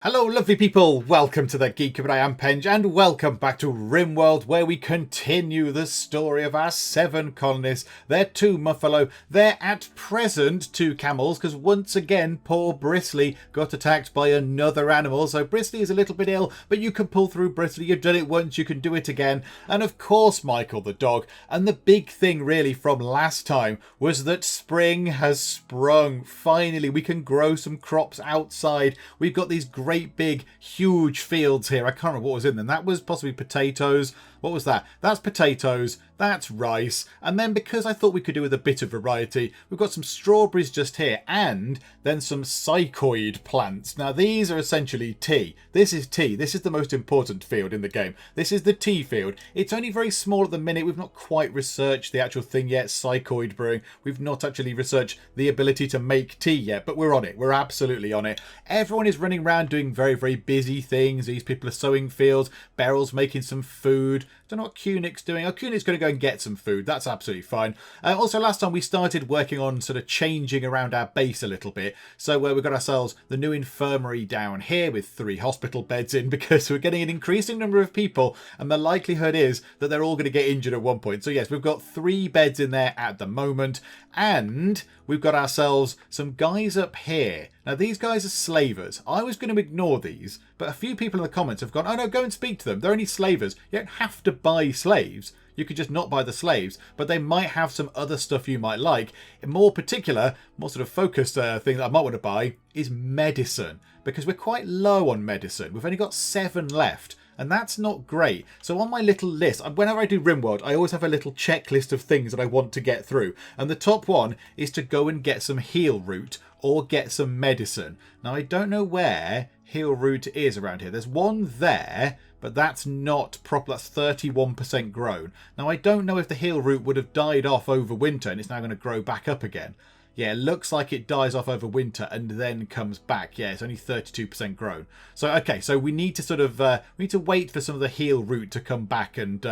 Hello lovely people, welcome to the Geek, I am Penge, and welcome back to Rimworld, where we continue the story of our 7 colonists. They're 2 muffalo, they're at present 2 camels, because once again poor Bristly got attacked by another animal, so Bristly is a little bit ill, but you can pull through Bristly, you've done it once, you can do it again, and of course Michael the dog. And the big thing really from last time was that spring has sprung. Finally we can grow some crops outside. We've got these great big huge fields here. I can't remember what was in them. That was possibly potatoes. What was that? That's potatoes, that's rice, and then because I thought we could do with a bit of variety, we've got some strawberries just here, and then some psychoid plants. Now these are essentially tea. This is tea. This is the most important field in the game. This is the tea field. It's only very small at the minute. We've not quite researched the actual thing yet, psychoid brewing. We've not actually researched the ability to make tea yet, but we're on it. We're absolutely on it. Everyone is running around doing very, very busy things. These people are sowing fields, Beryl's making some food. Don't know what Kunig's doing. Oh, Kunig's going to go and get some food. That's absolutely fine. Also, last time we started working on sort of changing around our base a little bit. So we've got ourselves the new infirmary down here with 3 hospital beds in because we're getting an increasing number of people and the likelihood is that they're all going to get injured at one point. So yes, we've got 3 beds in there at the moment, and we've got ourselves some guys up here. Now these guys are slavers. I was going to ignore these, but a few people in the comments have gone, oh no, go and speak to them. They're only slavers. You don't have to buy slaves. You could just not buy the slaves, but they might have some other stuff you might like. In more particular, more sort of focused thing that I might want to buy is medicine, because we're quite low on medicine. We've only got 7 left. And that's not great. So on my little list, whenever I do Rimworld, I always have a little checklist of things that I want to get through. And the top one is to go and get some heal root or get some medicine. Now, I don't know where heal root is around here. There's one there, but that's not proper. That's 31% grown. Now, I don't know if the heal root would have died off over winter and it's now going to grow back up again. Yeah, it looks like it dies off over winter and then comes back. Yeah, it's only 32% grown. So, okay, so we need to sort of we need to wait for some of the heal root to come back and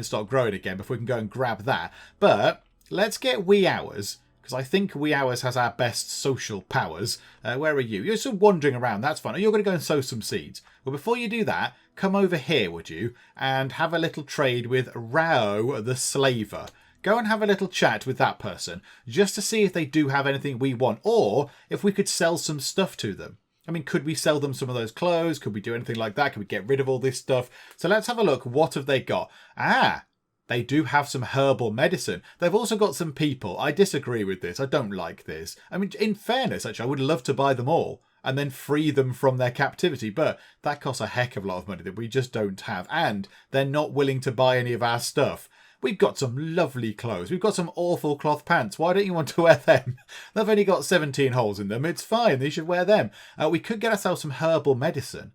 start growing again before we can go and grab that. But let's get wee hours, because I think wee hours has our best social powers. Where are you? You're sort of wandering around. That's fine. Oh, you're going to go and sow some seeds. Well, before you do that, come over here, would you, and have a little trade with Rao the Slaver. Go and have a little chat with that person just to see if they do have anything we want, or if we could sell some stuff to them. I mean, could we sell them some of those clothes? Could we do anything like that? Could we get rid of all this stuff? So let's have a look. What have they got? Ah, they do have some herbal medicine. They've also got some people. I disagree with this. I don't like this. I mean, in fairness, actually, I would love to buy them all and then free them from their captivity. But that costs a heck of a lot of money that we just don't have. And they're not willing to buy any of our stuff. We've got some lovely clothes. We've got some awful cloth pants. Why don't you want to wear them? They've only got 17 holes in them. It's fine. They should wear them. We could get ourselves some herbal medicine.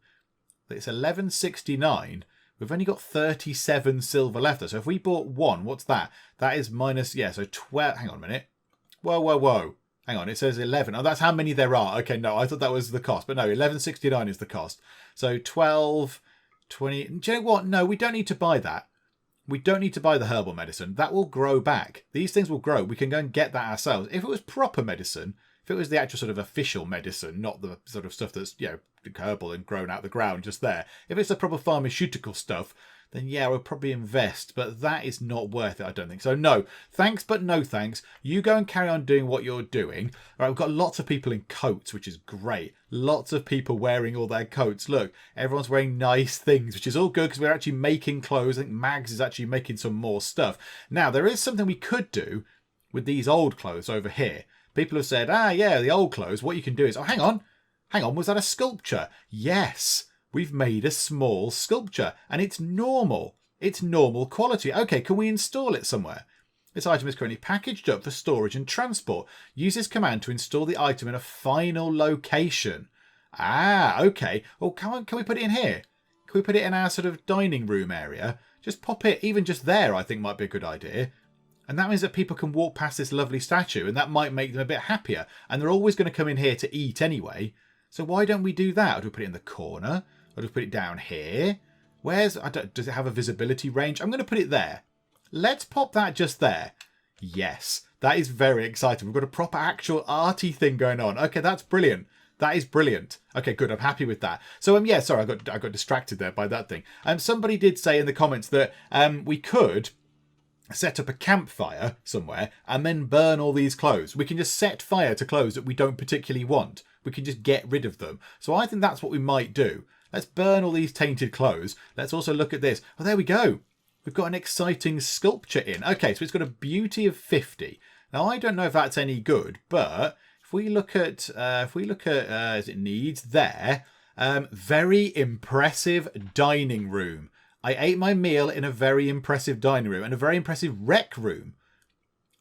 It's 11.69. We've only got 37 silver left. So if we bought 1, what's that? That is minus, yeah, so 12. Hang on a minute. Whoa, whoa, whoa. Hang on, it says 11. Oh, that's how many there are. Okay, no, I thought that was the cost. But no, 11.69 is the cost. So 12, 20. Do you know what? No, we don't need to buy that. We don't need to buy the herbal medicine. That will grow back. These things will grow. We can go and get that ourselves. If it was proper medicine, if it was the actual sort of official medicine, not the sort of stuff that's, you know, herbal and grown out the ground just there. If it's the proper pharmaceutical stuff, then yeah, we'll probably invest. But that is not worth it, I don't think. So no, thanks but no thanks. You go and carry on doing what you're doing. All right, we've got lots of people in coats, which is great. Lots of people wearing all their coats. Look, everyone's wearing nice things, which is all good because we're actually making clothes. I think Mags is actually making some more stuff. Now, there is something we could do with these old clothes over here. People have said, yeah, the old clothes. What you can do is, oh, hang on, was that a sculpture? Yes. We've made a small sculpture and it's normal. It's normal quality. Okay, can we install it somewhere? This item is currently packaged up for storage and transport. Use this command to install the item in a final location. Ah, okay. Well, can we put it in here? Can we put it in our sort of dining room area? Just pop it, even just there, I think might be a good idea. And that means that people can walk past this lovely statue and that might make them a bit happier. And they're always going to come in here to eat anyway. So why don't we do that? Or do we put it in the corner? Or do we put it down here? Does it have a visibility range? I'm going to put it there. Let's pop that just there. Yes, that is very exciting. We've got a proper actual arty thing going on. Okay, that's brilliant. That is brilliant. Okay, good. I'm happy with that. So yeah, sorry, I got distracted there by that thing. Somebody did say in the comments that we could set up a campfire somewhere and then burn all these clothes. We can just set fire to clothes that we don't particularly want. We can just get rid of them. So I think that's what we might do. Let's burn all these tainted clothes. Let's also look at this. Oh, there we go. We've got an exciting sculpture in. Okay, so it's got a beauty of 50. Now, I don't know if that's any good, but if we look at, as it needs there, very impressive dining room. I ate my meal in a very impressive dining room and a very impressive rec room.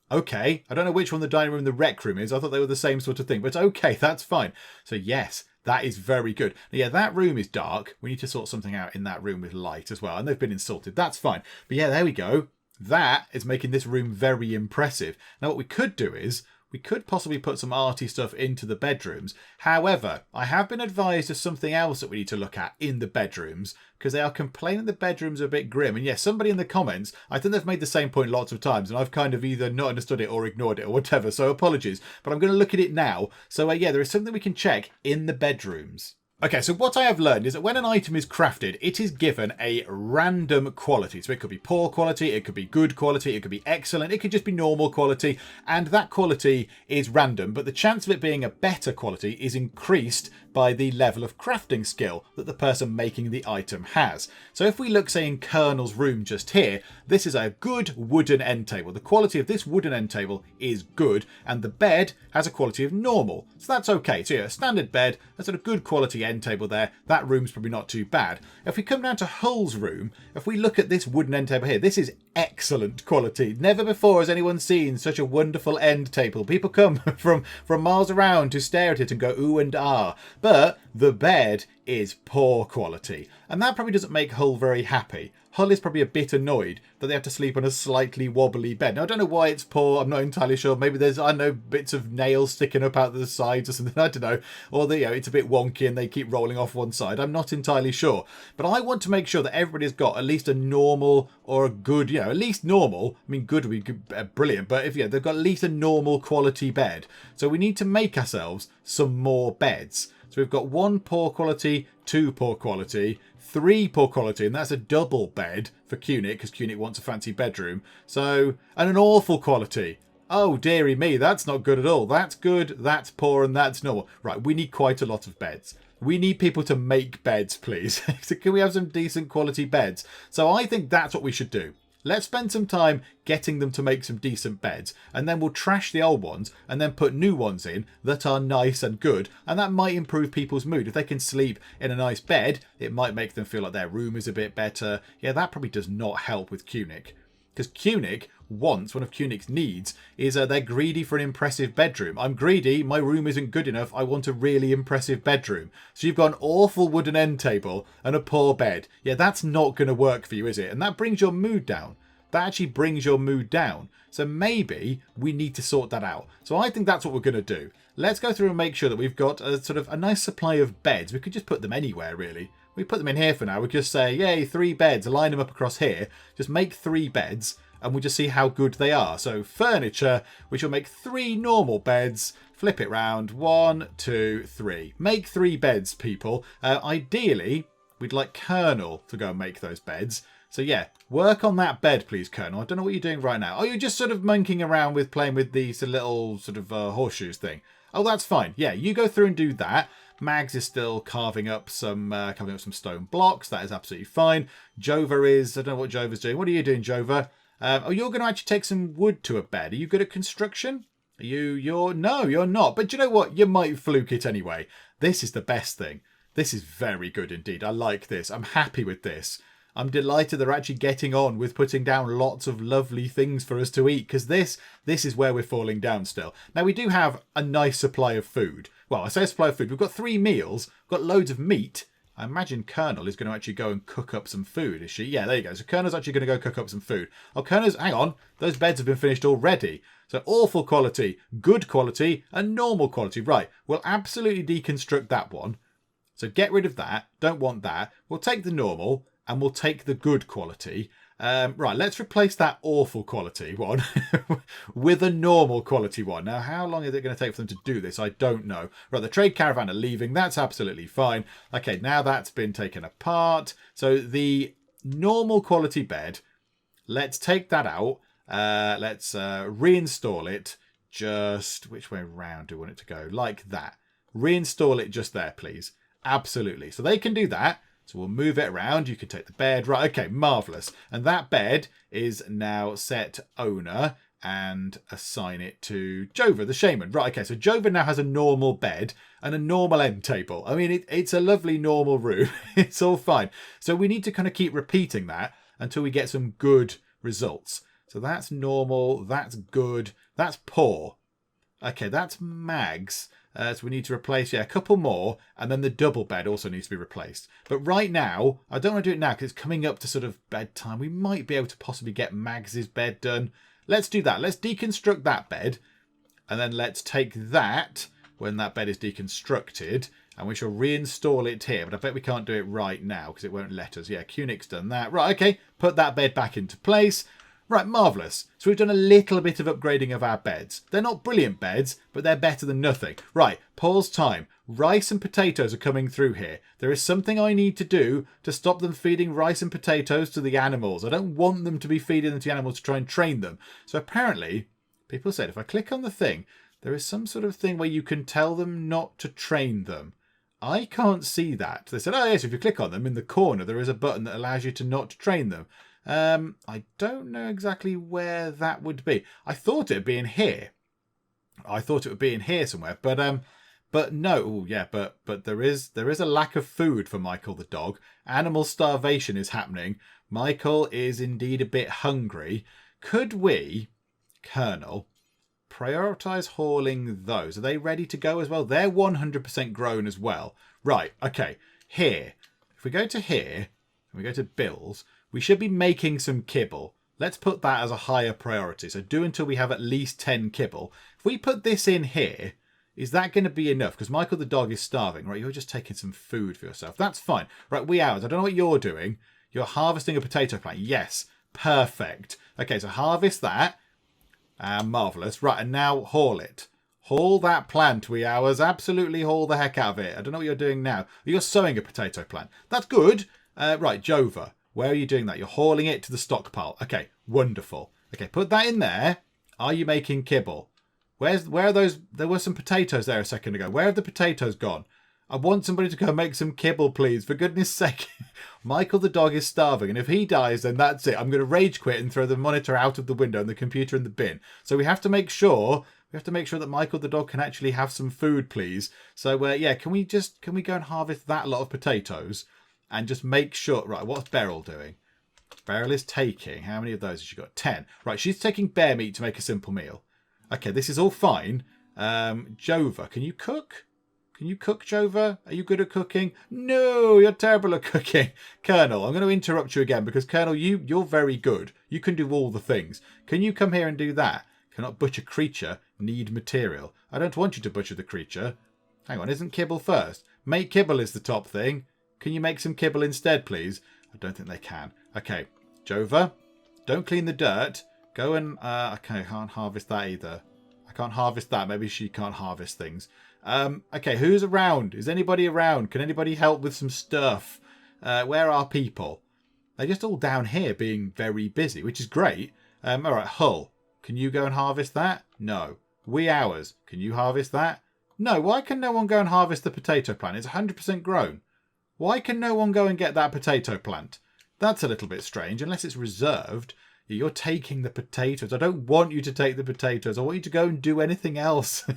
Okay, I don't know which one the dining room and the rec room is. I thought they were the same sort of thing, but okay, that's fine. So yes, that is very good. Now, yeah, that room is dark. We need to sort something out in that room with light as well. And they've been insulted. That's fine. But yeah, there we go. That is making this room very impressive. Now, what we could do is we could possibly put some arty stuff into the bedrooms. However, I have been advised of something else that we need to look at in the bedrooms because they are complaining the bedrooms are a bit grim. And yes, somebody in the comments, I think they've made the same point lots of times and I've kind of either not understood it or ignored it or whatever. So apologies, but I'm going to look at it now. So yeah, there is something we can check in the bedrooms. Okay, so what I have learned is that when an item is crafted, it is given a random quality. So it could be poor quality, it could be good quality, it could be excellent, it could just be normal quality, and that quality is random, but the chance of it being a better quality is increased by the level of crafting skill that the person making the item has. So if we look, say, in Colonel's room just here, this is a good wooden end table. The quality of this wooden end table is good, and the bed has a quality of normal. So that's okay. So yeah, a standard bed, a sort of good quality end table there. That room's probably not too bad. If we come down to Hull's room, if we look at this wooden end table here, this is excellent quality. Never before has anyone seen such a wonderful end table. People come from miles around to stare at it and go ooh and ah. But the bed is poor quality. And that probably doesn't make Hull very happy. Hull is probably a bit annoyed that they have to sleep on a slightly wobbly bed. Now, I don't know why it's poor. I'm not entirely sure. Maybe there's, I don't know, bits of nails sticking up out the sides or something. I don't know. Or, it's a bit wonky and they keep rolling off one side. I'm not entirely sure. But I want to make sure that everybody's got at least a normal or a good, at least normal. I mean, good would be brilliant. But if, they've got at least a normal quality bed. So we need to make ourselves some more beds. So we've got 1 poor quality, 2 poor quality, 3 poor quality, and that's a double bed for Cunic, because Cunic wants a fancy bedroom. So, and an awful quality. Oh, dearie me, that's not good at all. That's good, that's poor, and that's normal. Right, we need quite a lot of beds. We need people to make beds, please. So can we have some decent quality beds? So I think that's what we should do. Let's spend some time getting them to make some decent beds, and then we'll trash the old ones and then put new ones in that are nice and good, and that might improve people's mood. If they can sleep in a nice bed, it might make them feel like their room is a bit better. Yeah, that probably does not help with Cunic, because Cunic wants, one of Cunic's needs is they're greedy for an impressive bedroom. I'm greedy, my room isn't good enough, I want a really impressive bedroom. So you've got an awful wooden end table and a poor bed. Yeah, that's not going to work for you, is it? And that brings your mood down. That actually brings your mood down. So maybe we need to sort that out. So I think that's what we're going to do. Let's go through and make sure that we've got a sort of a nice supply of beds. We could just put them anywhere, really. We put them in here for now. We could just say, yay, 3 beds, line them up across here. Just make 3 beds. And we'll just see how good they are. So furniture, which will make 3 normal beds. Flip it round. 1, 2, 3. Make 3 beds, people. Ideally, we'd like Colonel to go and make those beds. So yeah, work on that bed, please, Colonel. I don't know what you're doing right now. Oh, you're just sort of monkeying around with playing with these little sort of horseshoes thing. Oh, that's fine. Yeah, you go through and do that. Mags is still carving up some stone blocks. That is absolutely fine. Jova is, I don't know what Jova's doing. What are you doing, Jova? Oh, you're going to actually take some wood to a bed. Are you good at construction? No, you're not. But do you know what? You might fluke it anyway. This is the best thing. This is very good indeed. I like this. I'm happy with this. I'm delighted they're actually getting on with putting down lots of lovely things for us to eat, because this is where we're falling down still. Now, we do have a nice supply of food. Well, I say a supply of food. We've got 3 meals. We've got loads of meat. I imagine Colonel is going to actually go and cook up some food, is she? Yeah, there you go. So Colonel's actually going to go cook up some food. Oh, Colonel's, hang on. Those beds have been finished already. So awful quality, good quality, and normal quality. Right, we'll absolutely deconstruct that one. So get rid of that. Don't want that. We'll take the normal and we'll take the good quality. Right, let's replace that awful quality one with a normal quality one. Now, how long is it going to take for them to do this? I don't know. Right, the trade caravan are leaving. That's absolutely fine. Okay, now that's been taken apart. So the normal quality bed, let's take that out. Let's reinstall it. Just which way around do we want it to go? Like that. Reinstall it just there, please. Absolutely. So they can do that. So we'll move it around. You can take the bed. Right, okay, marvellous. And that bed is now set owner and assign it to Jova, the shaman. Right, okay, so Jova now has a normal bed and a normal end table. I mean, it's a lovely normal room. It's all fine. So we need to kind of keep repeating that until we get some good results. So that's normal. That's good. That's poor. Okay, that's mags. So we need to replace, a couple more. And then the double bed also needs to be replaced. But right now, I don't want to do it now because it's coming up to sort of bedtime. We might be able to possibly get Mags's bed done. Let's do that. Let's deconstruct that bed. And then let's take that when that bed is deconstructed. And we shall reinstall it here. But I bet we can't do it right now because it won't let us. Yeah, Kunik's done that. Right, okay. Put that bed back into place. Right, marvellous. So we've done a little bit of upgrading of our beds. They're not brilliant beds, but they're better than nothing. Right, pause time. Rice and potatoes are coming through here. There is something I need to do to stop them feeding rice and potatoes to the animals. I don't want them to be feeding them to the animals to try and train them. So apparently, people said if I click on the thing, there is some sort of thing where you can tell them not to train them. I can't see that. They said, oh yes, if you click on them in the corner, there is a button that allows you to not train them. I don't know exactly where that would be. I thought it'd be in here. I thought it would be in here somewhere, but no. Ooh, yeah, but there is a lack of food for Michael the dog. Animal starvation is happening. Michael is indeed a bit hungry. Could we, Colonel, prioritize hauling those? Are they ready to go as well? They're 100% grown as well. Right. Okay. Here. If we go to here and we go to bills, we should be making some kibble. Let's put that as a higher priority. So do until we have at least 10 kibble. If we put this in here, is that going to be enough? Because Michael the dog is starving, right? You're just taking some food for yourself. That's fine. Right, wee hours. I don't know what you're doing. You're harvesting a potato plant. Yes, perfect. Okay, so harvest that. Marvellous. Right, and now haul it. Haul that plant, wee hours. Absolutely haul the heck out of it. I don't know what you're doing now. You're sowing a potato plant. That's good. Right, Jova. Where are you doing that? You're hauling it to the stockpile. Okay, wonderful. Okay, put that in there. Are you making kibble? Where are those? There were some potatoes there a second ago. Where have the potatoes gone? I want somebody to go make some kibble, please. For goodness sake. Michael the dog is starving. And if he dies, then that's it. I'm going to rage quit and throw the monitor out of the window and the computer in the bin. So we have to make sure that Michael the dog can actually have some food, please. So, yeah, can we go and harvest that lot of potatoes? And just make sure... Right, what's Beryl doing? Beryl is taking... How many of those has she got? 10. Right, she's taking bear meat to make a simple meal. Okay, this is all fine. Jova, can you cook? Can you cook, Jova? Are you good at cooking? No, you're terrible at cooking. Colonel, I'm going to interrupt you again because, Colonel, you're very good. You can do all the things. Can you come here and do that? Cannot butcher creature. Need material. I don't want you to butcher the creature. Hang on, isn't kibble first? Make kibble is the top thing. Can you make some kibble instead, please? I don't think they can. Okay, Jova, don't clean the dirt. Go and... okay, I can't harvest that either. I can't harvest that. Maybe she can't harvest things. Okay, who's around? Is anybody around? Can anybody help with some stuff? Where are people? They're just all down here being very busy, which is great. All right, Hull, can you go and harvest that? No. Wee hours, can you harvest that? No. Why can no one go and harvest the potato plant? It's 100% grown. Why can no one go and get that potato plant? That's a little bit strange, unless it's reserved. You're taking the potatoes. I don't want you to take the potatoes. I want you to go and do anything else.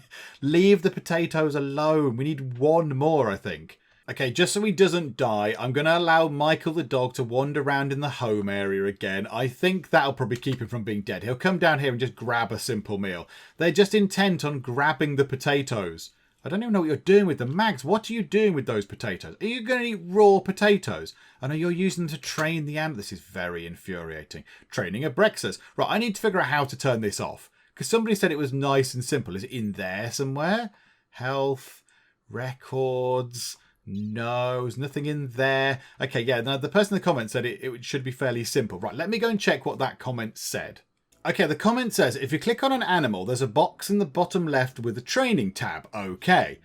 Leave the potatoes alone. We need one more, I think. Okay, just so he doesn't die, I'm going to allow Michael the dog to wander around in the home area again. I think that'll probably keep him from being dead. He'll come down here and just grab a simple meal. They're just intent on grabbing the potatoes. I don't even know what you're doing with them. Mags, what are you doing with those potatoes? Are you going to eat raw potatoes? I know you're using them to train the ant. This is very infuriating. Training a Brexus. Right, I need to figure out how to turn this off. Because somebody said it was nice and simple. Is it in there somewhere? Health, records, No, there's nothing in there. Okay, yeah, now the person in the comment said it should be fairly simple. Right, let me go and check what that comment said. Okay, the comment says, if you click on an animal, there's a box in the bottom left with a training tab. Okay.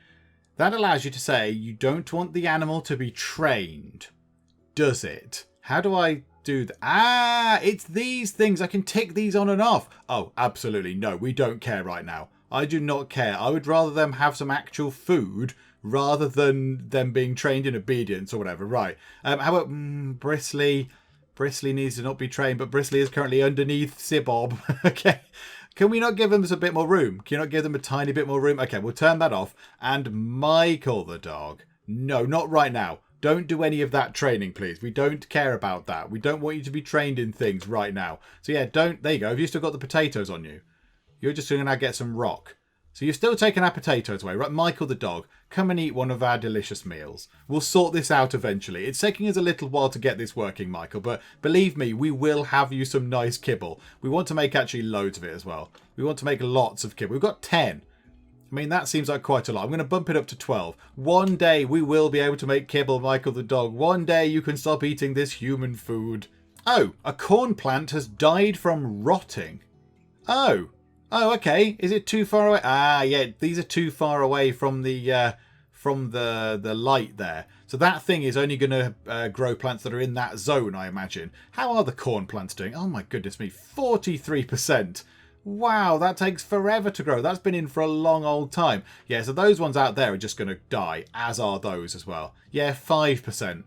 That allows you to say you don't want the animal to be trained. Does it? How do I do that? Ah, it's these things. I can tick these on and off. Oh, absolutely. No, we don't care right now. I do not care. I would rather them have some actual food rather than them being trained in obedience or whatever. Right. How about Bristly? Bristly needs to not be trained, but Bristly is currently underneath Sibob. Okay. Can we not give them a bit more room? Can you not give them a tiny bit more room? Okay, we'll turn that off. And Michael the dog. No, not right now. Don't do any of that training, please. We don't care about that. We don't want you to be trained in things right now. So yeah, don't. There you go. Have you still got the potatoes on you? You're just going to get some rock. So you've still taken our potatoes away, right? Michael the dog, come and eat one of our delicious meals. We'll sort this out eventually. It's taking us a little while to get this working, Michael, but believe me, we will have you some nice kibble. We want to make actually loads of it as well. We want to make lots of kibble. We've got 10. I mean, that seems like quite a lot. I'm going to bump it up to 12. One day we will be able to make kibble, Michael the dog. One day you can stop eating this human food. Oh, a corn plant has died from rotting. Oh. Oh, okay. Is it too far away? Ah, yeah. These are too far away from the light there. So that thing is only going to grow plants that are in that zone, I imagine. How are the corn plants doing? Oh my goodness me, 43%. Wow, that takes forever to grow. That's been in for a long old time. Yeah, so those ones out there are just going to die, as are those as well. Yeah, 5%.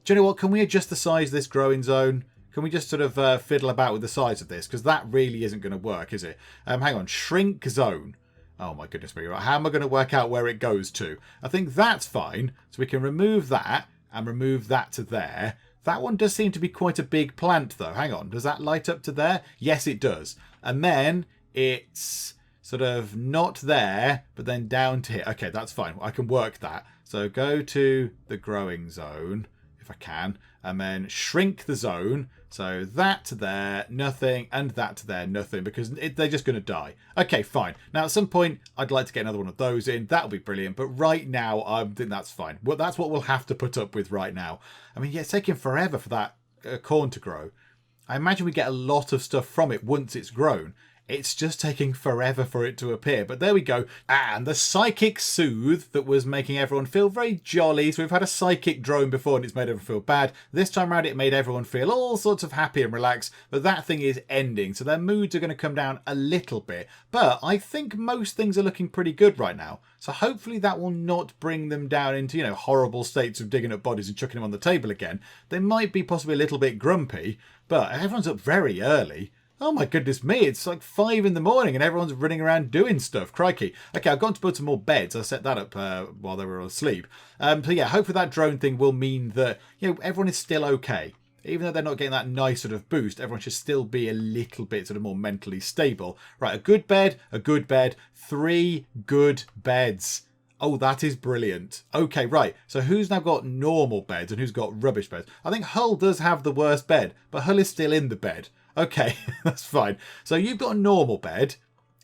Do you know what? Can we adjust the size of this growing zone? Can we just sort of fiddle about with the size of this? Because that really isn't going to work, is it? Hang on. Shrink zone. Oh, my goodness me. Right. How am I going to work out where it goes to? I think that's fine. So we can remove that and remove that to there. That one does seem to be quite a big plant, though. Hang on. Does that light up to there? Yes, it does. And then it's sort of not there, but then down to here. Okay, that's fine. I can work that. So go to the growing zone, if I can, and then shrink the zone. So that to there, nothing, and that to there, nothing, because they're just going to die. Okay, fine. Now, at some point, I'd like to get another one of those in. That'll be brilliant. But right now, I think that's fine. Well, that's what we'll have to put up with right now. I mean, yeah, it's taking forever for that corn to grow. I imagine we get a lot of stuff from it once it's grown. It's just taking forever for it to appear. But there we go. And the psychic soothe that was making everyone feel very jolly. So we've had a psychic drone before and it's made everyone feel bad. This time around it made everyone feel all sorts of happy and relaxed. But that thing is ending. So their moods are going to come down a little bit. But I think most things are looking pretty good right now. So hopefully that will not bring them down into, you know, horrible states of digging up bodies and chucking them on the table again. They might be possibly a little bit grumpy. But everyone's up very early. Oh my goodness me, it's like 5 in the morning and everyone's running around doing stuff. Crikey. Okay, I've gone to put some more beds. I set that up while they were asleep. So yeah, hopefully that drone thing will mean that, you know, everyone is still okay. Even though they're not getting that nice sort of boost, everyone should still be a little bit sort of more mentally stable. Right, a good bed, 3 good beds. Oh, that is brilliant. Okay, right. So who's now got normal beds and who's got rubbish beds? I think Hull does have the worst bed, but Hull is still in the bed. Okay, that's fine. So you've got a normal bed.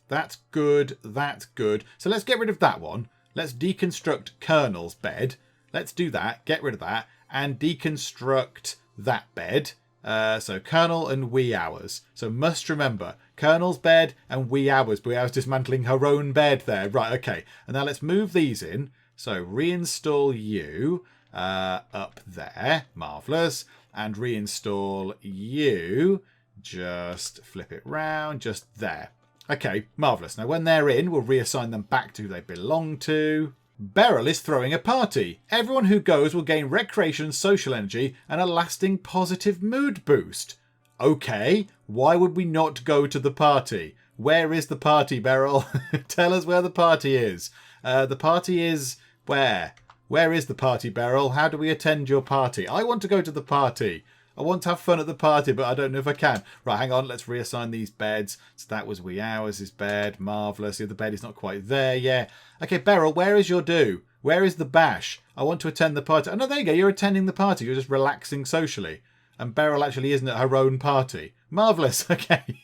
That's good. That's good. So let's get rid of that one. Let's deconstruct Colonel's bed. Let's do that. Get rid of that. And deconstruct that bed. So Colonel and wee hours. So must remember, Colonel's bed and wee hours. Wee hours dismantling her own bed there. Right, okay. And now let's move these in. So reinstall you up there. Marvellous. And reinstall you. Just flip it round, just there. Okay, marvellous. Now when they're in, we'll reassign them back to who they belong to. Beryl is throwing a party. Everyone who goes will gain recreation, social energy, and a lasting positive mood boost. Okay, why would we not go to the party? Where is the party, Beryl? Tell us where the party is. The party is where? Where is the party, Beryl? How do we attend your party? I want to go to the party. I want to have fun at the party, but I don't know if I can. Right, hang on. Let's reassign these beds. So that was wee hours' bed. Marvellous. The other bed is not quite there yet. Okay, Beryl, where is your do? Where is the bash? I want to attend the party. Oh, no, there you go. You're attending the party. You're just relaxing socially. And Beryl actually isn't at her own party. Marvellous. Okay.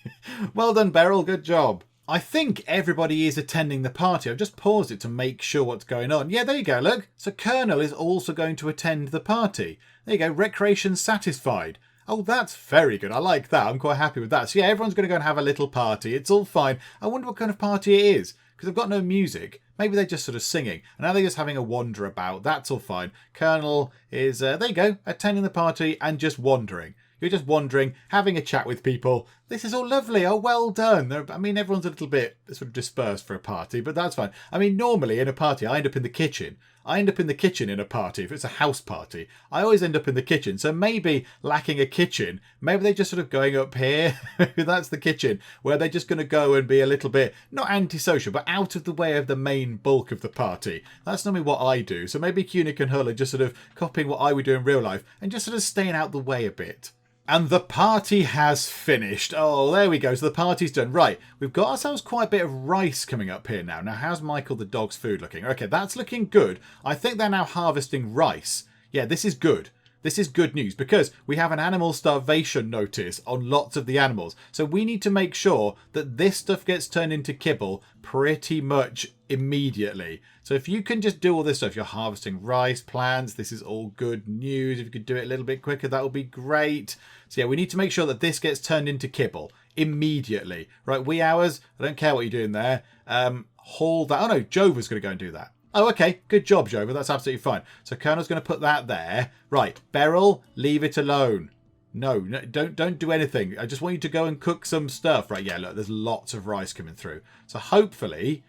Well done, Beryl. Good job. I think everybody is attending the party. I've just paused it to make sure what's going on. Yeah, there you go, look. So Colonel is also going to attend the party. There you go, recreation satisfied. Oh, that's very good. I like that. I'm quite happy with that. So yeah, everyone's going to go and have a little party. It's all fine. I wonder what kind of party it is, because I've got no music. Maybe they're just sort of singing. And now they're just having a wander about. That's all fine. Colonel is, there you go, attending the party and just wandering. You're just wandering, having a chat with people. This is all lovely. Oh, well done. I mean, everyone's a little bit sort of dispersed for a party, but that's fine. I mean, normally in a party, I end up in the kitchen. I end up in the kitchen in a party. If it's a house party, I always end up in the kitchen. So maybe lacking a kitchen, maybe they're just sort of going up here. Maybe that's the kitchen, where they're just going to go and be a little bit, not antisocial, but out of the way of the main bulk of the party. That's normally what I do. So maybe Kunik and Hull are just sort of copying what I would do in real life and just sort of staying out the way a bit. And the party has finished. Oh, there we go. So the party's done. Right, we've got ourselves quite a bit of rice coming up here now. Now, how's Michael the dog's food looking? Okay, that's looking good. I think they're now harvesting rice. Yeah, this is good. This is good news because we have an animal starvation notice on lots of the animals. So we need to make sure that this stuff gets turned into kibble pretty much immediately. So if you can just do all this stuff, you're harvesting rice, plants, this is all good news. If you could do it a little bit quicker, that would be great. So yeah, we need to make sure that this gets turned into kibble immediately. Right, wee hours, I don't care what you're doing there. Haul that. Oh no, Jova's going to go and do that. Oh, okay. Good job, Jova. That's absolutely fine. So Colonel's going to put that there. Right. Beryl, leave it alone. No, don't do anything. I just want you to go and cook some stuff. Right, yeah, look, there's lots of rice coming through. So hopefully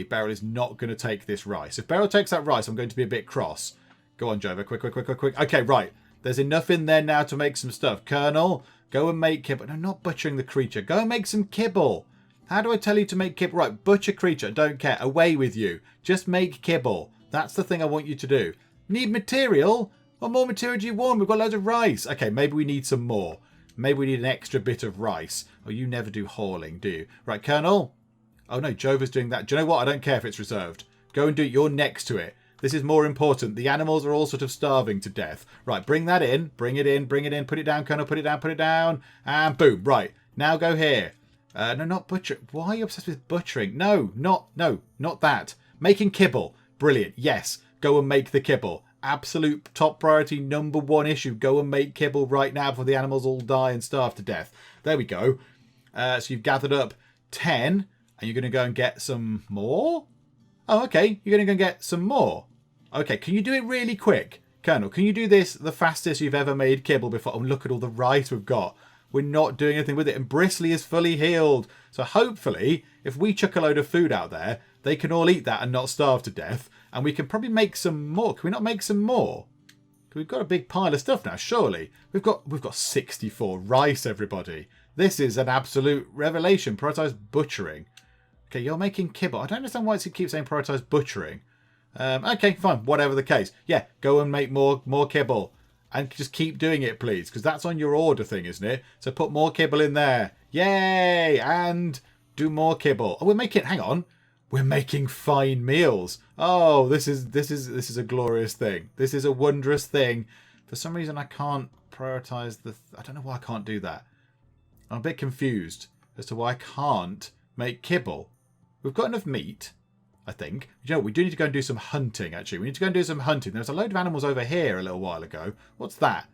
Beryl is not going to take this rice. If Beryl takes that rice, I'm going to be a bit cross. Go on, Jova. Quick. Okay, right. There's enough in there now to make some stuff. Colonel, go and make kibble. No, not butchering the creature. Go and make some kibble. How do I tell you to make kibble? Right, butcher creature, don't care. Away with you. Just make kibble. That's the thing I want you to do. Need material? What more material do you want? We've got loads of rice. Okay, maybe we need some more. Maybe we need an extra bit of rice. Oh, you never do hauling, do you? Right, Colonel. Oh no, Jova's doing that. Do you know what? I don't care if it's reserved. Go and do it. You're next to it. This is more important. The animals are all sort of starving to death. Right, bring that in. Bring it in. Put it down, Colonel. Put it down. And boom. Right, now go here. No, not butcher. Why are you obsessed with butchering? No, not that. Making kibble. Brilliant. Yes, go and make the kibble. Absolute top priority, number one issue. Go and make kibble right now before the animals all die and starve to death. There we go. So you've gathered up 10, and you're going to go and get some more? Oh, okay. You're going to go and get some more. Okay, can you do it really quick? Colonel, can you do this the fastest you've ever made kibble before? Oh, look at all the rice we've got. We're not doing anything with it. And Bristly is fully healed. So hopefully, if we chuck a load of food out there, they can all eat that and not starve to death. And we can probably make some more. Can we not make some more? We've got a big pile of stuff now, surely. We've got 64 rice, everybody. This is an absolute revelation. Prioritise butchering. Okay, you're making kibble. I don't understand why it keeps saying prioritise butchering. Okay, fine. Whatever the case. Yeah, go and make more kibble. And just keep doing it, please, because that's on your order thing, isn't it? So put more kibble in there. Yay! And do more kibble. Oh, hang on. We're making fine meals. Oh, this is a glorious thing. This is a wondrous thing. For some reason, I can't prioritize I don't know why I can't do that. I'm a bit confused as to why I can't make kibble. We've got enough meat, I think. You know, we do need to go and do some hunting, actually. We need to go and do some hunting. There was a load of animals over here a little while ago. What's that?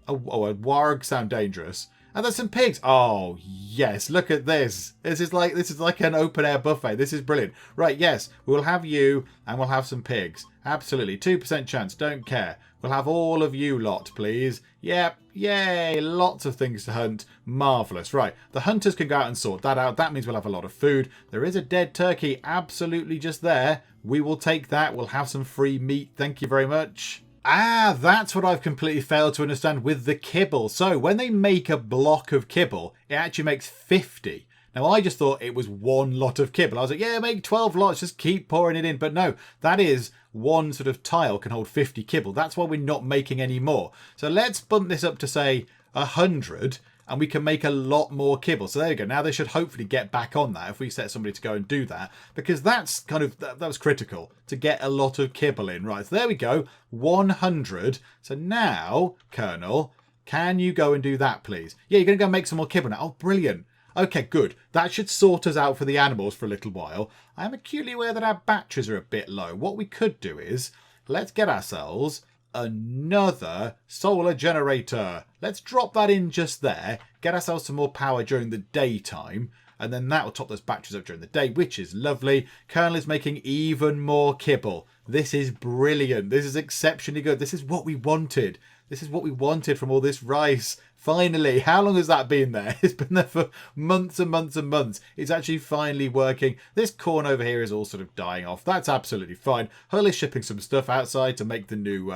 Oh, a warg sound dangerous. And there's some pigs. Oh, yes. Look at this. This is like an open air buffet. This is brilliant. Right, yes. We'll have you and we'll have some pigs. Absolutely. 2% chance. Don't care. We'll have all of you lot, please. Yep. Yay. Lots of things to hunt. Marvellous. Right. The hunters can go out and sort that out. That means we'll have a lot of food. There is a dead turkey absolutely just there. We will take that. We'll have some free meat. Thank you very much. Ah, that's what I've completely failed to understand with the kibble. So when they make a block of kibble, it actually makes 50. Now, I just thought it was one lot of kibble. I was like, yeah, make 12 lots, just keep pouring it in. But no, that is one sort of tile can hold 50 kibble. That's why we're not making any more. So let's bump this up to, say, 100, and we can make a lot more kibble. So there you go. Now they should hopefully get back on that if we set somebody to go and do that, because that's kind of, that was critical to get a lot of kibble in. Right, so there we go. 100. So now, Colonel, can you go and do that, please? Yeah, you're going to go make some more kibble now. Oh, brilliant. Okay, good. That should sort us out for the animals for a little while. I am acutely aware that our batteries are a bit low. What we could do is, let's get ourselves another solar generator. Let's drop that in just there. Get ourselves some more power during the daytime. And then that will top those batteries up during the day, which is lovely. Colonel is making even more kibble. This is brilliant. This is exceptionally good. This is what we wanted. This is what we wanted from all this rice. Finally, how long has that been there? It's been there for months and months and months. It's actually finally working. This corn over here is all sort of dying off. That's absolutely fine. Hull is shipping some stuff outside to make the new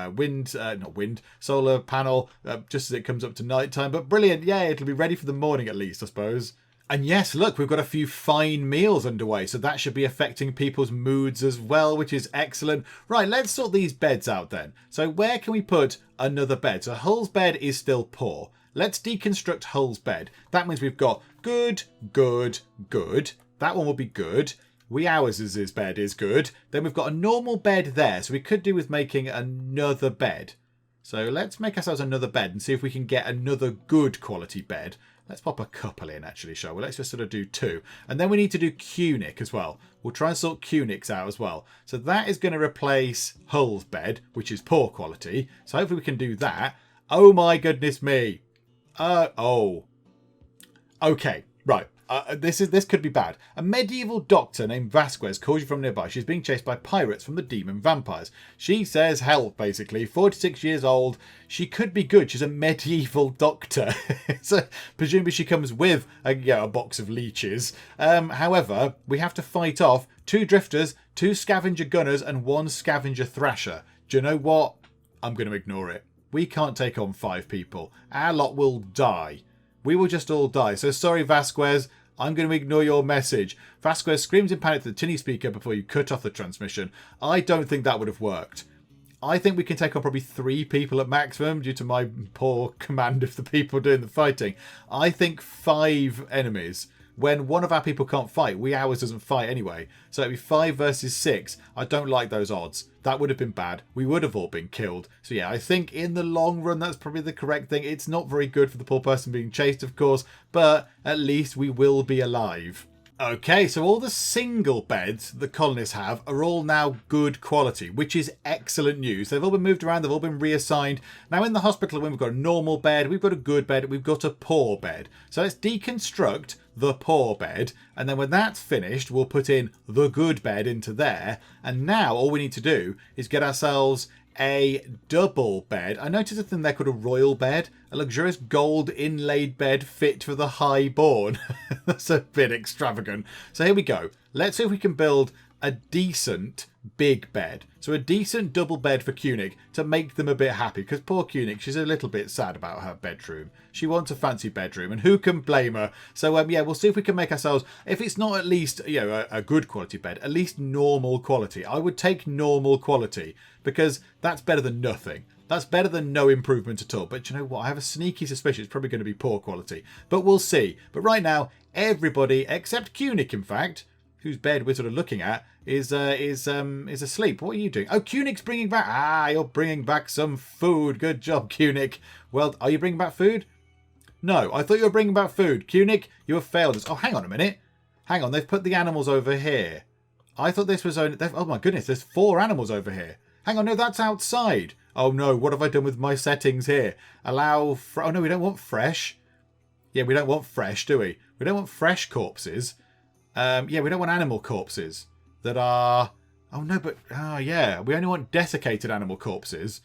solar panel just as it comes up to night time. But brilliant. Yeah, it'll be ready for the morning at least, I suppose. And yes, look, we've got a few fine meals underway, so that should be affecting people's moods as well, which is excellent. Right, let's sort these beds out then. So where can we put another bed? So Hull's bed is still poor. Let's deconstruct Hull's bed. That means we've got good, good, good. That one will be good. Ours' bed is good. Then we've got a normal bed there, so we could do with making another bed. So let's make ourselves another bed and see if we can get another good quality bed. Let's pop a couple in, actually, shall we? Let's just sort of do 2. And then we need to do Cunic as well. We'll try and sort Cunics out as well. So that is going to replace Hull's bed, which is poor quality. So hopefully we can do that. Oh, my goodness me. Okay, right. This could be bad. A medieval doctor named Vasquez calls you from nearby. She's being chased by pirates from the demon vampires. She says help, basically. 46 years old. She could be good. She's a medieval doctor. So presumably she comes with a box of leeches. However, we have to fight off 2 drifters, 2 scavenger gunners, and 1 scavenger thrasher. Do you know what? I'm going to ignore it. We can't take on 5 people. Our lot will die. We will just all die. So sorry, Vasquez. I'm going to ignore your message. Vasquez screams in panic to the tinny speaker before you cut off the transmission. I don't think that would have worked. I think we can take on probably 3 people at maximum due to my poor command of the people doing the fighting. I think 5 enemies. When one of our people can't fight, ours doesn't fight anyway. So it'd be 5 versus 6. I don't like those odds. That would have been bad. We would have all been killed. So yeah, I think in the long run, that's probably the correct thing. It's not very good for the poor person being chased, of course, but at least we will be alive. Okay, so all the single beds the colonists have are all now good quality, which is excellent news. They've all been moved around, they've all been reassigned. Now in the hospital wing, we've got a normal bed, we've got a good bed, we've got a poor bed. So let's deconstruct the poor bed, and then when that's finished, we'll put in the good bed into there. And now all we need to do is get ourselves a double bed. I noticed a thing there called a royal bed, a luxurious gold inlaid bed fit for the highborn. That's a bit extravagant. So here we go. Let's see if we can build a decent big bed. So a decent double bed for Cunic to make them a bit happy, because poor Cunic, she's a little bit sad about her bedroom. She wants a fancy bedroom, and who can blame her? So yeah, we'll see if we can make ourselves, if it's not at least a good quality bed, at least normal quality. I would take normal quality because that's better than nothing. That's better than no improvement at all. But you know what? I have a sneaky suspicion it's probably going to be poor quality. But we'll see. But right now, everybody except Cunic, in fact, whose bed we're sort of looking at, is asleep. What are you doing? Oh, Cunic's bringing back... Ah, you're bringing back some food. Good job, Cunic. Well, are you bringing back food? No, I thought you were bringing back food. Cunic, you have failed us. Oh, hang on a minute. Hang on, they've put the animals over here. I thought this was only... Oh, my goodness, there's 4 animals over here. Hang on, no, that's outside. Oh, no, what have I done with my settings here? Allow... Oh, no, we don't want fresh. Yeah, we don't want fresh, do we? We don't want fresh corpses. Yeah, we don't want animal corpses that are... Oh, no, but... Oh, yeah, we only want desiccated animal corpses.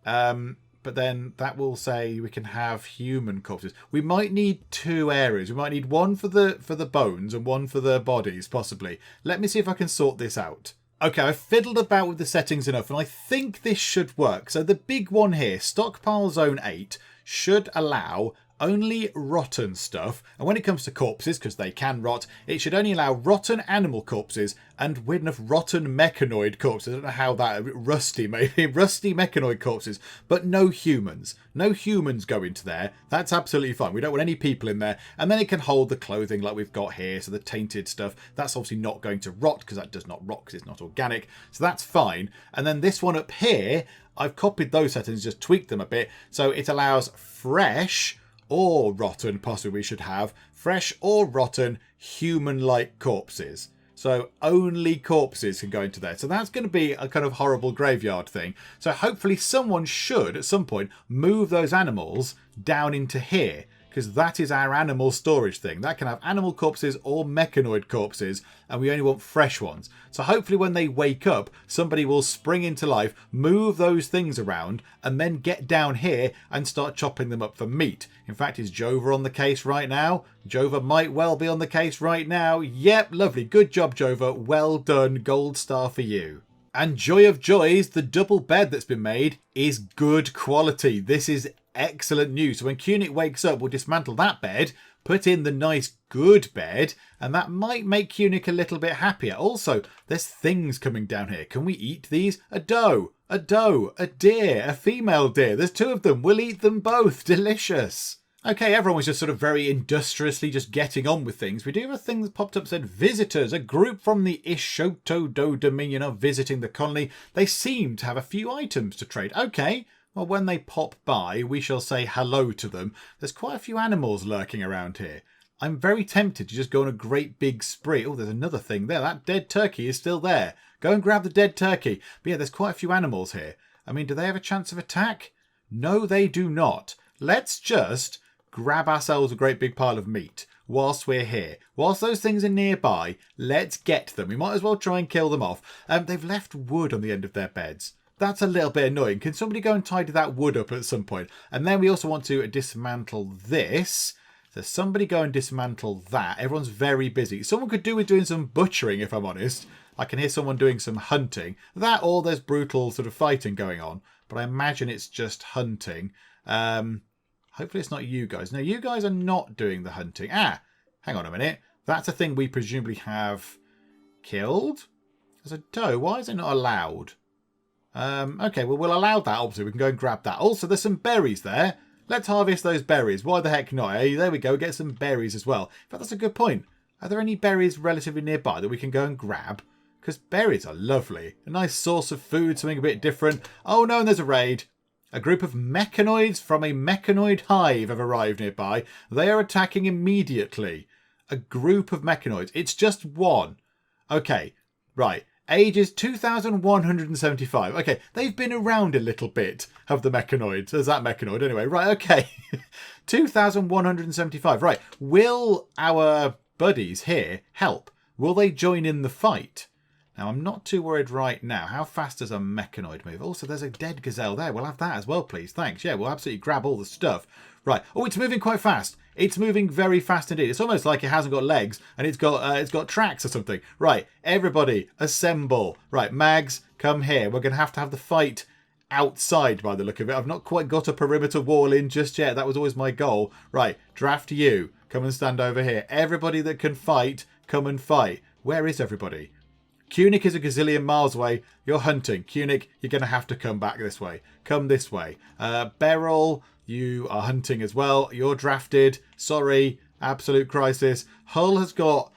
But then that will say we can have human corpses. We might need 2 areas. We might need one for the bones and one for the bodies, possibly. Let me see if I can sort this out. Okay, I've fiddled about with the settings enough, and I think this should work. So the big one here, Stockpile Zone 8, should allow only rotten stuff. And when it comes to corpses, because they can rot, it should only allow rotten animal corpses and weird enough rotten mechanoid corpses. I don't know how that... Rusty, maybe. Rusty mechanoid corpses. But no humans. No humans go into there. That's absolutely fine. We don't want any people in there. And then it can hold the clothing like we've got here. So the tainted stuff, that's obviously not going to rot because that does not rot because it's not organic. So that's fine. And then this one up here, I've copied those settings, just tweaked them a bit. So it allows fresh or rotten, possibly we should have fresh or rotten human-like corpses. So only corpses can go into there. So that's going to be a kind of horrible graveyard thing. So hopefully someone should, at some point, move those animals down into here. Because that is our animal storage thing. That can have animal corpses or mechanoid corpses. And we only want fresh ones. So hopefully when they wake up, somebody will spring into life, move those things around, and then get down here and start chopping them up for meat. In fact, is Jova on the case right now? Jova might well be on the case right now. Yep, lovely. Good job, Jova. Well done. Gold star for you. And joy of joys, the double bed that's been made is good quality. This is excellent news. So when Kunik wakes up, we'll dismantle that bed, put in the nice good bed, and that might make Kunik a little bit happier. Also, there's things coming down here. Can we eat these? A doe, a deer, a female deer. There's 2 of them. We'll eat them both. Delicious. Okay, everyone was just sort of very industriously just getting on with things. We do have a thing that popped up said, visitors, a group from the Ishoto-do Dominion are visiting the colony. They seem to have a few items to trade. Okay, well, when they pop by, we shall say hello to them. There's quite a few animals lurking around here. I'm very tempted to just go on a great big spree. Oh, there's another thing there. That dead turkey is still there. Go and grab the dead turkey. But yeah, there's quite a few animals here. I mean, do they have a chance of attack? No, they do not. Let's just grab ourselves a great big pile of meat whilst we're here. Whilst those things are nearby, let's get them. We might as well try and kill them off. They've left wood on the end of their beds. That's a little bit annoying. Can somebody go and tidy that wood up at some point? And then we also want to dismantle this. So somebody go and dismantle that. Everyone's very busy. Someone could do with doing some butchering, if I'm honest. I can hear someone doing some hunting. That or there's brutal sort of fighting going on. But I imagine it's just hunting. Hopefully it's not you guys. No, you guys are not doing the hunting. Ah, hang on a minute. That's a thing we presumably have killed. There's a doe. Why is it not allowed? Okay, well, we'll allow that. Obviously, we can go and grab that. Also, there's some berries there. Let's harvest those berries. Why the heck not? Hey, there we go. Get some berries as well. In fact, that's a good point. Are there any berries relatively nearby that we can go and grab? Because berries are lovely. A nice source of food, something a bit different. Oh, no, and there's a raid. A group of mechanoids from a mechanoid hive have arrived nearby. They are attacking immediately. A group of mechanoids. It's just one. Okay, right. Age is 2,175. Okay, they've been around a little bit, have the mechanoids. There's that mechanoid anyway. Right, okay. 2,175. Right, will our buddies here help? Will they join in the fight? Now, I'm not too worried right now. How fast does a mechanoid move? Also, there's a dead gazelle there. We'll have that as well, please. Thanks. Yeah, we'll absolutely grab all the stuff. Right. Oh, it's moving quite fast. It's moving very fast indeed. It's almost like it hasn't got legs and it's got tracks or something. Right. Everybody, assemble. Right. Mags, come here. We're going to have the fight outside by the look of it. I've not quite got a perimeter wall in just yet. That was always my goal. Right. Draft you. Come and stand over here. Everybody that can fight, come and fight. Where is everybody? Kunik is a gazillion miles away. You're hunting. Kunik, you're going to have to come back this way. Come this way. Beryl, you are hunting as well. You're drafted. Sorry. Absolute crisis. Hull has got...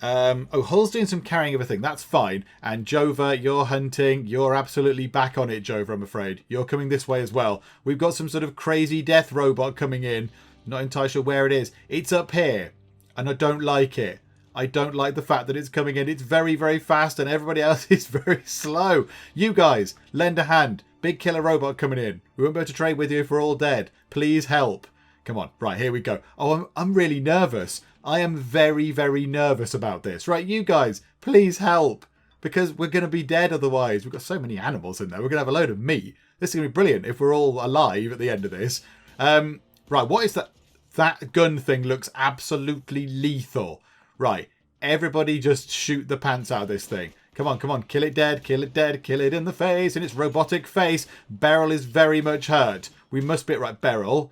Hull's doing some carrying of a thing. That's fine. And Jova, you're hunting. You're absolutely back on it, Jova, I'm afraid. You're coming this way as well. We've got some sort of crazy death robot coming in. Not entirely sure where it is. It's up here. And I don't like it. I don't like the fact that it's coming in. It's very, very fast and everybody else is very slow. You guys, lend a hand. Big killer robot coming in. We won't be able to trade with you if we're all dead. Please help. Come on. Right, here we go. Oh, I'm really nervous. I am very, very nervous about this. Right, you guys, please help. Because we're going to be dead otherwise. We've got so many animals in there. We're going to have a load of meat. This is going to be brilliant if we're all alive at the end of this. Right, what is that? That gun thing looks absolutely lethal. Right, everybody just shoot the pants out of this thing. Come on, come on, kill it dead, kill it dead, kill it in the face, in its robotic face. Beryl is very much hurt. We must be... Right, Beryl,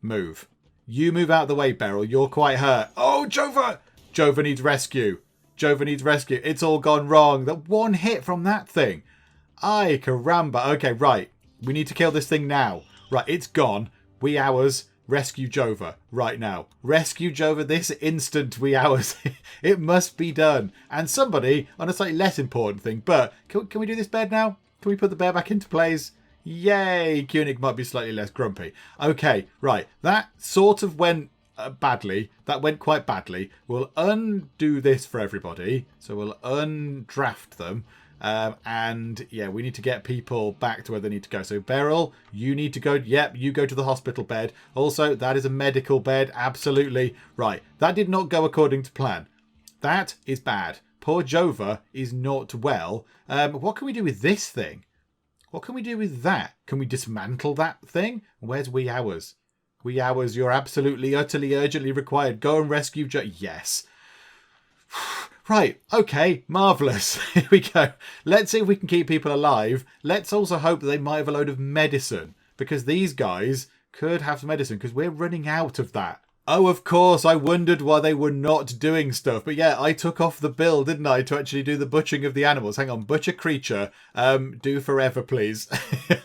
move. You move out of the way, Beryl. You're quite hurt. Oh, Jova! Jova needs rescue. Jova needs rescue. It's all gone wrong. That one hit from that thing. Ay, caramba. Okay, right. We need to kill this thing now. Right, it's gone. Wee hours. Rescue Jova right now. Rescue Jova this instant, wee hours. It must be done. And somebody on a slightly less important thing. But can we do this bed now? Can we put the bear back into place? Yay! Koenig might be slightly less grumpy. Okay, right. That sort of went badly. That went quite badly. We'll undo this for everybody. So we'll undraft them. And yeah, we need to get people back to where they need to go. So Beryl, you need to go. Yep, you go to the hospital bed. Also, that is a medical bed. Absolutely. Right. That did not go according to plan. That is bad. Poor Jova is not well. What can we do with this thing? What can we do with that? Can we dismantle that thing? Where's Wee Hours? Wee Hours, you're absolutely, utterly, urgently required. Go and rescue Yes. Right. Okay. Marvellous. Here we go. Let's see if we can keep people alive. Let's also hope that they might have a load of medicine. Because these guys could have some medicine. Because we're running out of that. Oh, of course, I wondered why they were not doing stuff. But yeah, I took off the bill, didn't I, to actually do the butchering of the animals. Hang on, butcher creature, do forever, please.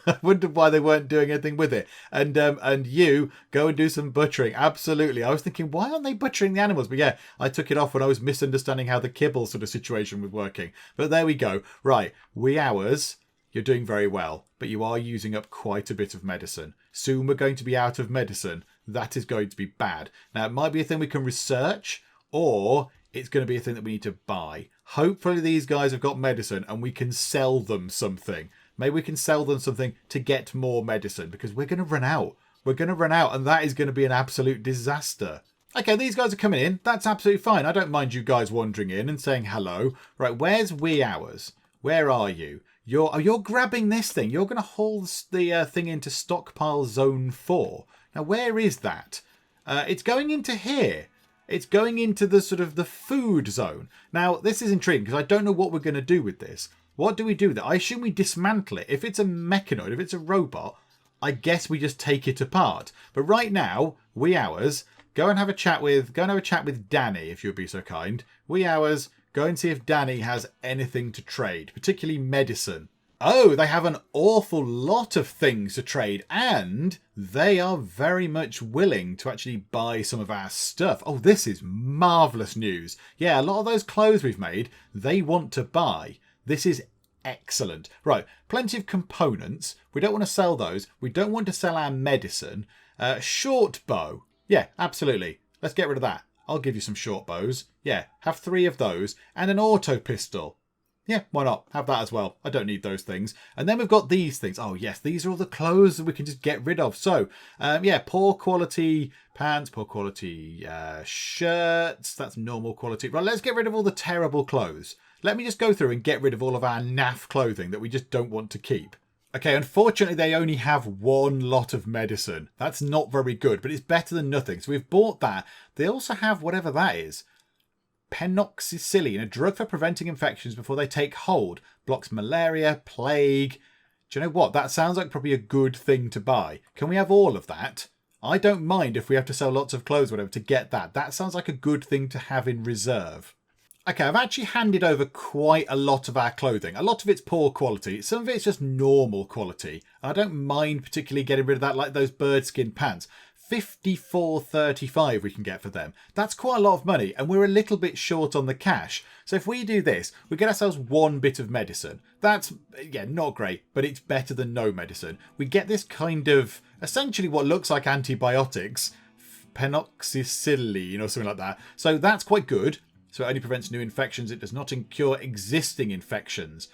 I wondered why they weren't doing anything with it. And you, go and do some butchering. Absolutely. I was thinking, why aren't they butchering the animals? But yeah, I took it off when I was misunderstanding how the kibble sort of situation was working. But there we go. Right, Wee Hours, you're doing very well. But you are using up quite a bit of medicine. Soon we're going to be out of medicine. That is going to be bad. Now, it might be a thing we can research, or it's going to be a thing that we need to buy. Hopefully these guys have got medicine and we can sell them something. Maybe we can sell them something to get more medicine, because we're going to run out. We're going to run out, and that is going to be an absolute disaster. Okay, these guys are coming in. That's absolutely fine. I don't mind you guys wandering in and saying hello. Right, where's Wee Hours? Where are you? You're grabbing this thing. You're going to haul the thing into stockpile zone 4. Now, where is that? It's going into here. It's going into the sort of the food zone. Now, this is intriguing because I don't know what we're going to do with this. What do we do with it? I assume we dismantle it. If it's a mechanoid, if it's a robot, I guess we just take it apart. But right now, Wee Hours, go and have a chat with Danny, if you'd be so kind. Wee Hours, go and see if Danny has anything to trade, particularly medicine. Oh, they have an awful lot of things to trade, and they are very much willing to actually buy some of our stuff. Oh, this is marvellous news. Yeah, a lot of those clothes we've made, they want to buy. This is excellent. Right, plenty of components. We don't want to sell those. We don't want to sell our medicine. Short bow. Yeah, absolutely. Let's get rid of that. I'll give you some short bows. Yeah, have 3 of those. And an auto pistol. Yeah, why not? Have that as well. I don't need those things. And then we've got these things. Oh, yes, these are all the clothes that we can just get rid of. So, yeah, poor quality pants, poor quality shirts. That's normal quality. Right, let's get rid of all the terrible clothes. Let me just go through and get rid of all of our naff clothing that we just don't want to keep. Okay, unfortunately, they only have 1 lot of medicine. That's not very good, but it's better than nothing. So we've bought that. They also have whatever that is. Paarrtttyyy, a drug for preventing infections before they take hold. Blocks malaria, plague. Do you know what? That sounds like probably a good thing to buy. Can we have all of that? I don't mind if we have to sell lots of clothes or whatever to get that. That sounds like a good thing to have in reserve. Okay, I've actually handed over quite a lot of our clothing. A lot of it's poor quality. Some of it's just normal quality. I don't mind particularly getting rid of that, like those bird skin pants. 54.35 we can get for them. That's quite a lot of money, and we're a little bit short on the cash. So if we do this, we get ourselves 1 bit of medicine. That's, yeah, not great, but it's better than no medicine. We get this kind of, essentially what looks like antibiotics, Paarrtttyyy or something like that. So that's quite good. So it only prevents new infections. It does not cure existing infections.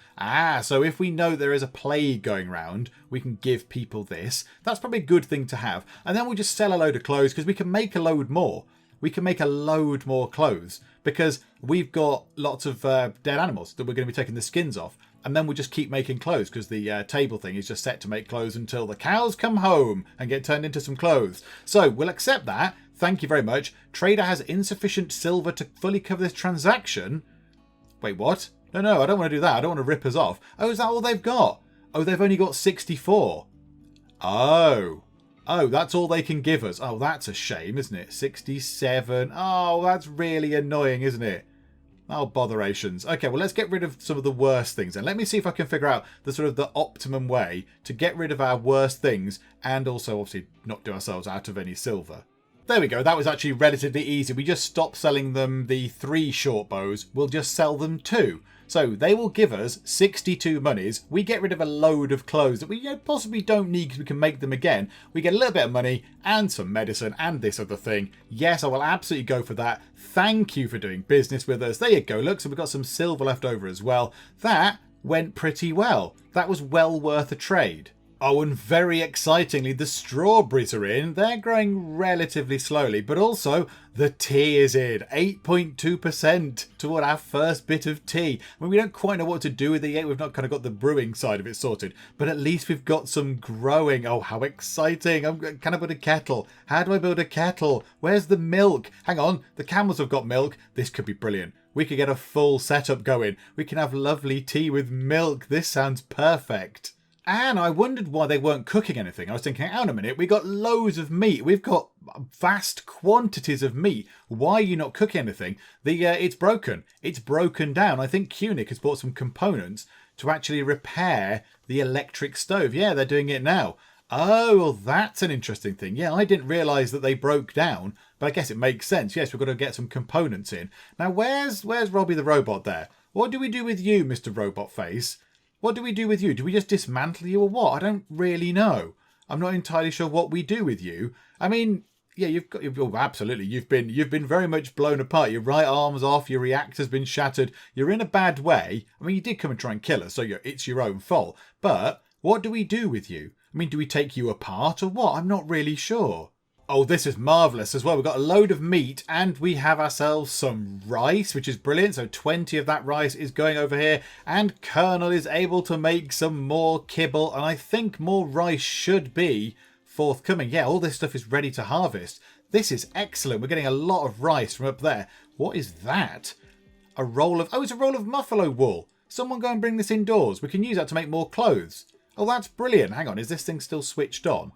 So if we know there is a plague going around, we can give people this. That's probably a good thing to have. And then we'll just sell a load of clothes because we can make a load more. We can make a load more clothes because we've got lots of dead animals that we're going to be taking the skins off. And then we'll just keep making clothes because the table thing is just set to make clothes until the cows come home and get turned into some clothes. So we'll accept that. Thank you very much. Trader has insufficient silver to fully cover this transaction. Wait, what? No, I don't want to do that. I don't want to rip us off. Oh, is that all they've got? Oh, they've only got 64. Oh, that's all they can give us. Oh, that's a shame, isn't it? 67. Oh, that's really annoying, isn't it? Oh, botherations. Okay, well, let's get rid of some of the worst things. And let me see if I can figure out the sort of the optimum way to get rid of our worst things and also, obviously, not do ourselves out of any silver. There we go. That was actually relatively easy. We just stop selling them the 3 short bows. We'll just sell them 2. So they will give us 62 monies. We get rid of a load of clothes that we possibly don't need because we can make them again. We get a little bit of money and some medicine and this other thing. Yes, I will absolutely go for that. Thank you for doing business with us. There you go. Look, so we've got some silver left over as well. That went pretty well. That was well worth a trade. Oh, and very excitingly, the strawberries are in. They're growing relatively slowly, but also the tea is in. 8.2% toward our first bit of tea. I mean, we don't quite know what to do with it yet. We've not kind of got the brewing side of it sorted, but at least we've got some growing. Oh, how exciting. Can I build a kettle? How do I build a kettle? Where's the milk? Hang on, the camels have got milk. This could be brilliant. We could get a full setup going. We can have lovely tea with milk. This sounds perfect. And I wondered why they weren't cooking anything. I was thinking, hang on a minute, we've got loads of meat. We've got vast quantities of meat. Why are you not cooking anything? It's broken. It's broken down. I think Cunic has bought some components to actually repair the electric stove. Yeah, they're doing it now. Oh, well, that's an interesting thing. Yeah, I didn't realise that they broke down, but I guess it makes sense. Yes, we've got to get some components in. Now, where's Robbie the robot there? What do we do with you, Mr. Robot Face? What do we do with you? Do we just dismantle you or what? I don't really know. I'm not entirely sure what we do with you. I mean, yeah, absolutely. You've been very much blown apart. Your right arm's off. Your reactor's been shattered. You're in a bad way. I mean, you did come and try and kill us, so it's your own fault. But what do we do with you? I mean, do we take you apart or what? I'm not really sure. Oh, this is marvellous as well. We've got a load of meat and we have ourselves some rice, which is brilliant. So 20 of that rice is going over here. And Colonel is able to make some more kibble. And I think more rice should be forthcoming. Yeah, all this stuff is ready to harvest. This is excellent. We're getting a lot of rice from up there. What is that? A roll of... Oh, it's a roll of buffalo wool. Someone go and bring this indoors. We can use that to make more clothes. Oh, that's brilliant. Hang on, is this thing still switched on?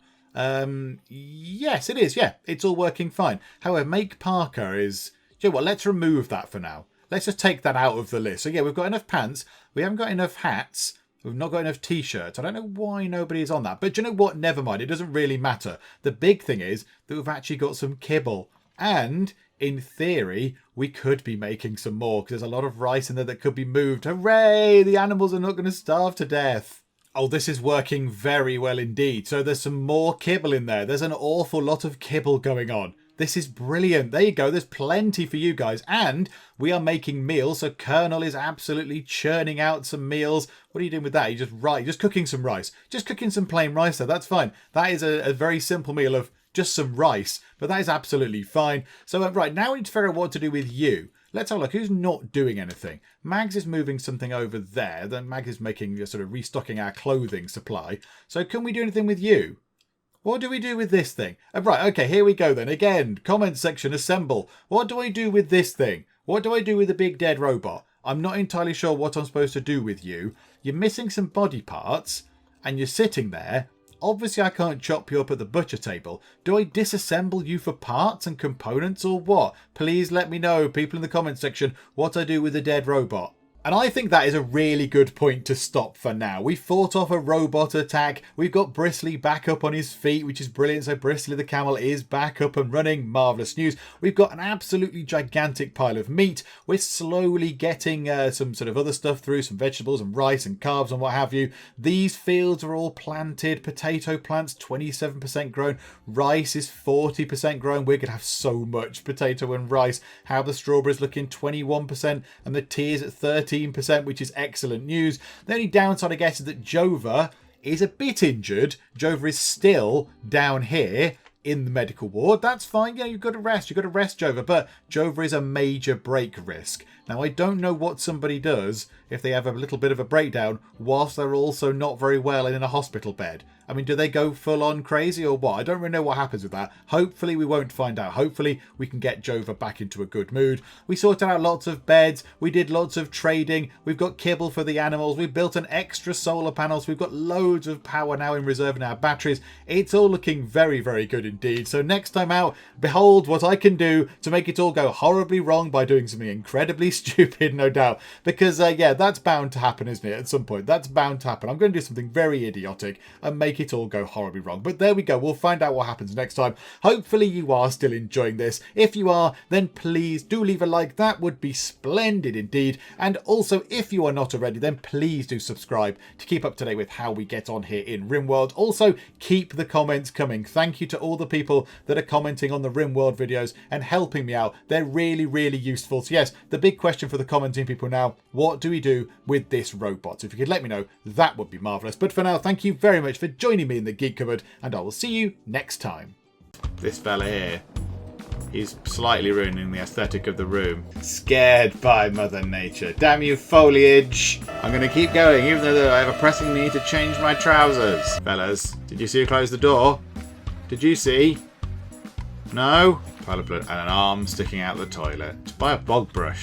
Yes, it is. Yeah, it's all working fine. However, make Parker is... Do you know what? Let's remove that for now. Let's just take that out of the list. So yeah, we've got enough pants. We haven't got enough hats. We've not got enough t-shirts. I don't know why nobody's on that. But do you know what? Never mind. It doesn't really matter. The big thing is that we've actually got some kibble. And in theory, we could be making some more because there's a lot of rice in there that could be moved. Hooray! The animals are not going to starve to death. Oh, this is working very well indeed. So there's some more kibble in there. There's an awful lot of kibble going on. This is brilliant. There you go. There's plenty for you guys. And we are making meals. So Colonel is absolutely churning out some meals. What are you doing with that? You're just cooking some rice. Just cooking some plain rice there. That's fine. That is a very simple meal of just some rice. But that is absolutely fine. So right, now we need to figure out what to do with you. Let's have a look. Who's not doing anything? Mags is moving something over there. Then Mags is making sort of restocking our clothing supply. So can we do anything with you? What do we do with this thing? Right, okay, here we go then. Again, comment section, assemble. What do I do with this thing? What do I do with the big dead robot? I'm not entirely sure what I'm supposed to do with you. You're missing some body parts and you're sitting there. Obviously, I can't chop you up at the butcher table. Do I disassemble you for parts and components or what? Please let me know, people in the comment section, what I do with the dead robot. And I think that is a really good point to stop for now. We fought off a robot attack. We've got Bristly back up on his feet, which is brilliant. So Bristly the camel is back up and running. Marvellous news. We've got an absolutely gigantic pile of meat. We're slowly getting some sort of other stuff through, some vegetables and rice and carbs and what have you. These fields are all planted. Potato plants, 27% grown. Rice is 40% grown. We're going to have so much potato and rice. How the strawberries looking, 21%. And the tea is at 13%, which is excellent news. The only downside, I guess, is that Jova is a bit injured. Jova is still down here in the medical ward. That's fine. Yeah, you've got to rest. You've got to rest, Jova. But Jova is a major break risk. Now, I don't know what somebody does if they have a little bit of a breakdown whilst they're also not very well and in a hospital bed. I mean, do they go full on crazy or what? I don't really know what happens with that. Hopefully we won't find out. Hopefully we can get Jova back into a good mood. We sorted out lots of beds. We did lots of trading. We've got kibble for the animals. We've built an extra solar panels. We've got loads of power now in reserve in our batteries. It's all looking very, very good indeed. So next time out, behold what I can do to make it all go horribly wrong by doing something incredibly stupid, no doubt. Because, yeah, that's bound to happen, isn't it, at some point? That's bound to happen. I'm going to do something very idiotic and make it all go horribly wrong. But there we go. We'll find out what happens next time. Hopefully you are still enjoying this. If you are, then please do leave a like. That would be splendid indeed. And also, if you are not already, then please do subscribe to keep up to date with how we get on here in Rimworld. Also, keep the comments coming. Thank you to all the people that are commenting on the Rimworld videos and helping me out. They're really, really useful. So yes, the big question for the commenting people now, what do we do with this robot? So if you could let me know, that would be marvellous. But for now, thank you very much for joining me in the Geek Cupboard, and I will see you next time. This fella here, he's slightly ruining the aesthetic of the room. Scared by Mother Nature. Damn you, foliage! I'm going to keep going, even though I have a pressing need to change my trousers. Fellas, did you see who closed the door? Did you see? No? Pile of blood and an arm sticking out the toilet. Buy a bog brush.